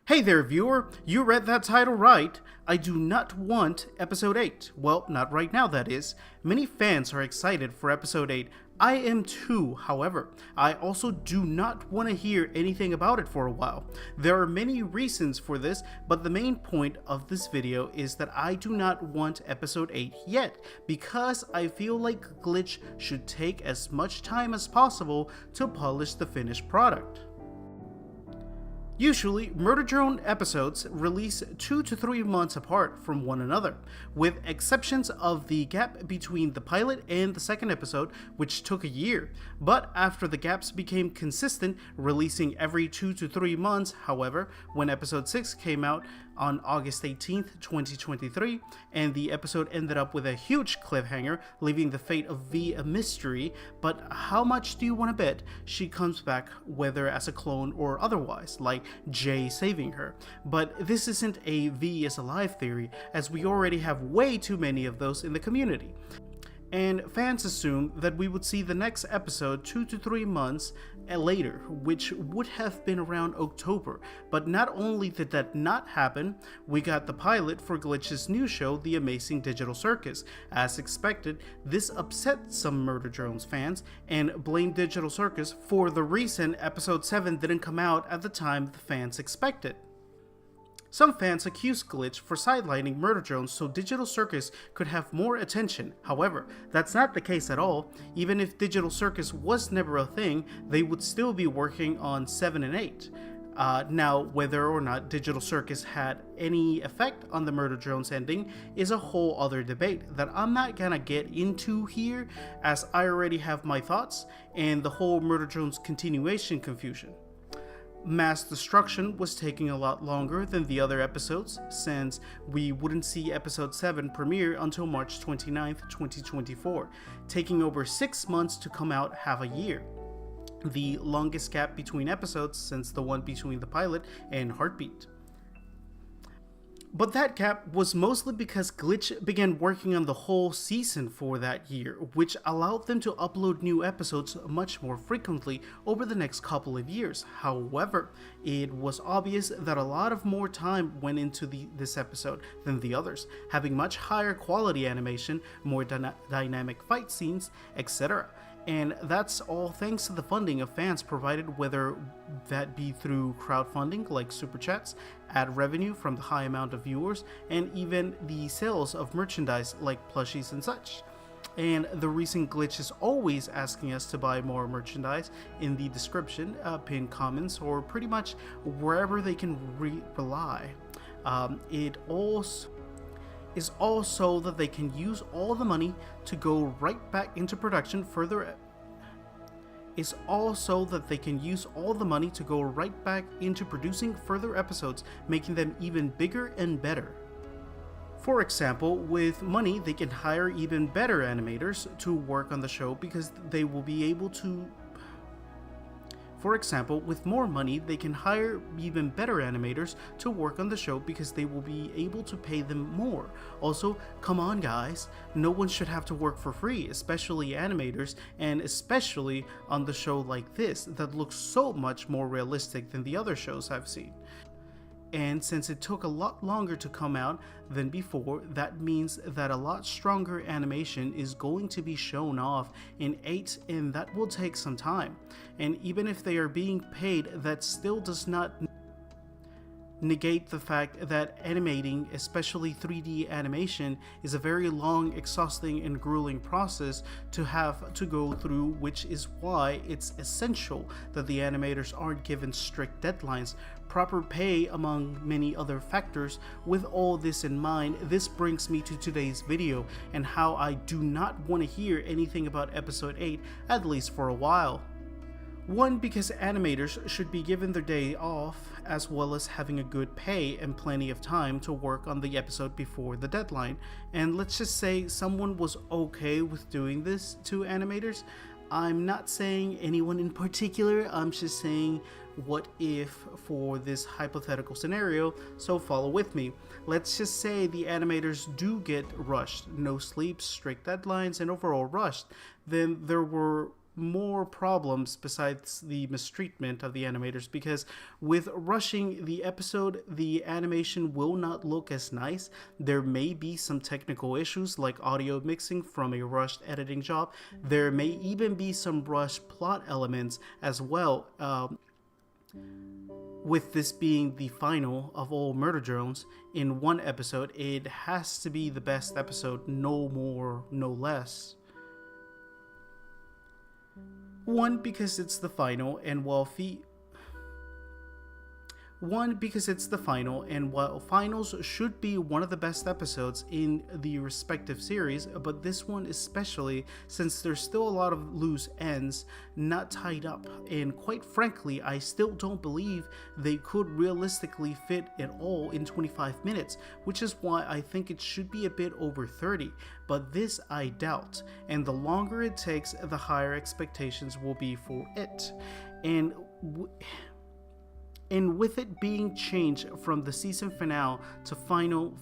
Hey there, viewer! You read that title right. I do not want Episode 8. Well, not right now, that is. Many fans are excited for Episode 8. I am too, however. I also do not want to hear anything about it for a while. There are many reasons for this, but the main point of this video is that I do not want Episode 8 yet, because I feel like Glitch should take as much time as possible to polish the finished product. Usually, Murder Drone episodes release 2 to 3 months apart from one another, with exceptions of the gap between the pilot and the second episode, which took a year. But after the gaps became consistent, releasing every 2 to 3 months, however, when episode 6 came out on August 18th, 2023, and the episode ended up with a huge cliffhanger, leaving the fate of V a mystery. But how much do you want to bet she comes back, whether as a clone or otherwise, like Jay saving her? But this isn't a V is alive theory, as we already have way too many of those in the community. And fans assumed that we would see the next episode 2 to 3 months later, which would have been around October. But not only did that not happen, we got the pilot for Glitch's new show, The Amazing Digital Circus. As expected, this upset some Murder Drones fans and blamed Digital Circus for the reason episode 7 didn't come out at the time the fans expected. Some fans accused Glitch for sidelining Murder Drones so Digital Circus could have more attention. However, that's not the case at all. Even if Digital Circus was never a thing, they would still be working on 7 and 8. Now, whether or not Digital Circus had any effect on the Murder Drones ending is a whole other debate that I'm not gonna get into here, as I already have my thoughts and the whole Murder Drones continuation confusion. Mass Destruction was taking a lot longer than the other episodes, since we wouldn't see episode 7 premiere until March 29th, 2024, taking over 6 months to come out, half a year. The longest gap between episodes since the one between the pilot and Heartbeat. But that gap was mostly because Glitch began working on the whole season for that year, which allowed them to upload new episodes much more frequently over the next couple of years. However, it was obvious that a lot of more time went into this episode than the others, having much higher quality animation, more dynamic fight scenes, etc. And that's all thanks to the funding of fans provided, whether that be through crowdfunding like super chats, ad revenue from the high amount of viewers, and even the sales of merchandise like plushies and such. And the reason Glitch is always asking us to buy more merchandise in the description, pinned comments, or pretty much wherever they can rely. It also is also that they can use all the money to go right back into production further producing further episodes, making them even bigger and better. For example, with money they can hire even better animators to work on the show because they will be able to For example, with more money, they can hire even better animators to work on the show because they will be able to pay them more. Also, come on guys, no one should have to work for free, especially animators, and especially on the show like this that looks so much more realistic than the other shows I've seen. And since it took a lot longer to come out than before, that means that a lot stronger animation is going to be shown off in 8, and that will take some time. And even if they are being paid, that still does not negate the fact that animating, especially 3D animation, is a very long, exhausting, and grueling process to have to go through, which is why it's essential that the animators aren't given strict deadlines, proper pay, among many other factors. With all this in mind, this brings me to today's video and how I do not want to hear anything about episode 8, at least for a while. One, because animators should be given their day off, as well as having a good pay and plenty of time to work on the episode before the deadline. And let's just say someone was okay with doing this to animators. I'm not saying anyone in particular, I'm just saying what if for this hypothetical scenario, so follow with me. Let's just say the animators do get rushed, no sleep, strict deadlines, and overall rushed. Then there were more problems besides the mistreatment of the animators, because with rushing the episode, the animation will not look as nice. There may be some technical issues like audio mixing from a rushed editing job. There may even be some rushed plot elements as well. With this being the final of all Murder Drones in one episode, it has to be the best episode, no more, no less. One, because it's the final, and while finals should be one of the best episodes in the respective series, but this one especially, since there's still a lot of loose ends not tied up, and quite frankly, I still don't believe they could realistically fit it all in 25 minutes, which is why I think it should be a bit over 30, but this I doubt, and the longer it takes, the higher expectations will be for it. And with it being changed from the season finale to final,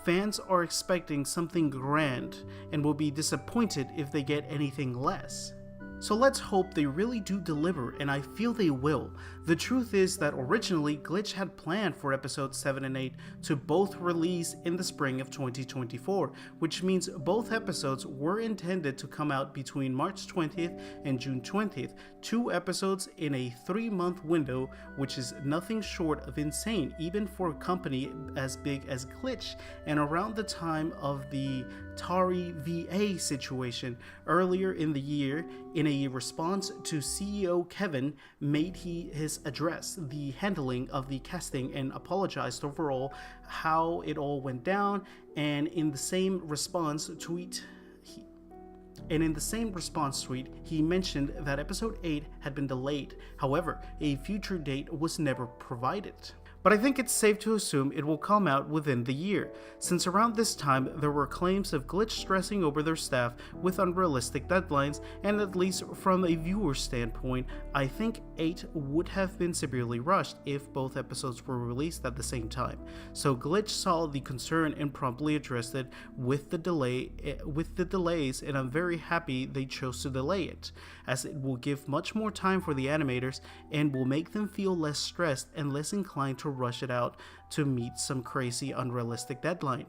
fans are expecting something grand and will be disappointed if they get anything less. So let's hope they really do deliver, and I feel they will. The truth is that originally Glitch had planned for episodes 7 and 8 to both release in the spring of 2024, which means both episodes were intended to come out between March 20th and June 20th, 2 episodes in a 3-month window, which is nothing short of insane, even for a company as big as Glitch. And around the time of the Tari VA situation earlier in the year, in a response to CEO Kevin made his address the handling of the casting and apologized overall how it all went down, and in the same response tweet he mentioned that episode 8 had been delayed. However, a future date was never provided. But I think it's safe to assume it will come out within the year, since around this time there were claims of Glitch stressing over their staff with unrealistic deadlines, and at least from a viewer standpoint, I think 8 would have been severely rushed if both episodes were released at the same time. So Glitch saw the concern and promptly addressed it with the delays, and I'm very happy they chose to delay it, as it will give much more time for the animators and will make them feel less stressed and less inclined to rush it out to meet some crazy unrealistic deadline.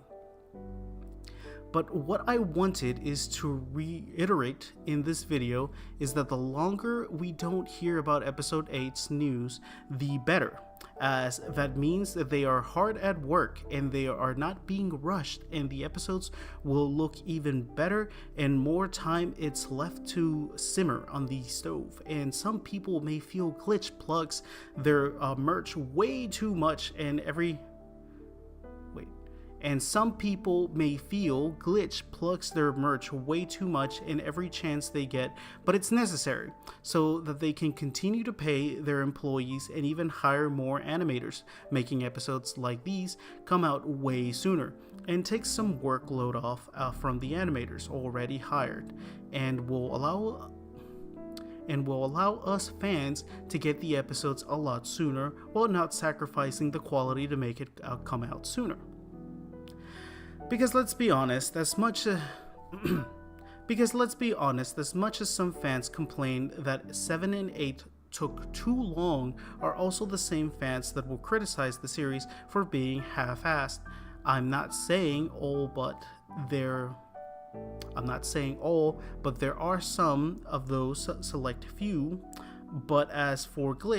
But what I wanted is to reiterate in this video is that the longer we don't hear about episode 8's news, the better, as that means that they are hard at work and they are not being rushed, and the episodes will look even better and more time it's left to simmer on the stove. And some people may feel Glitch plugs their merch way too much and some people may feel Glitch plugs their merch way too much in every chance they get, but it's necessary so that they can continue to pay their employees and even hire more animators, making episodes like these come out way sooner and take some workload off from the animators already hired, and will allow us fans to get the episodes a lot sooner while not sacrificing the quality to make it come out sooner. Because let's be honest, as much as some fans complain that 7 and 8 took too long, are also the same fans that will criticize the series for being half-assed. I'm not saying all, but there are some of those select few. But as for the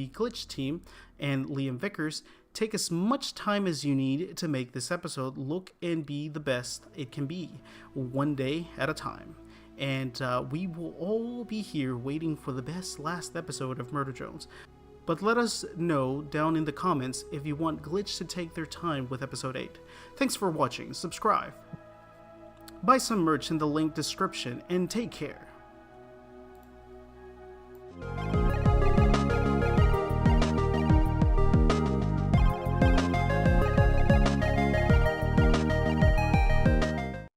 Glitch team and Liam Vickers, take as much time as you need to make this episode look and be the best it can be, one day at a time. And we will all be here waiting for the best last episode of Murder Drones. But let us know down in the comments if you want Glitch to take their time with episode 8. Thanks for watching, subscribe, buy some merch in the link description, and take care.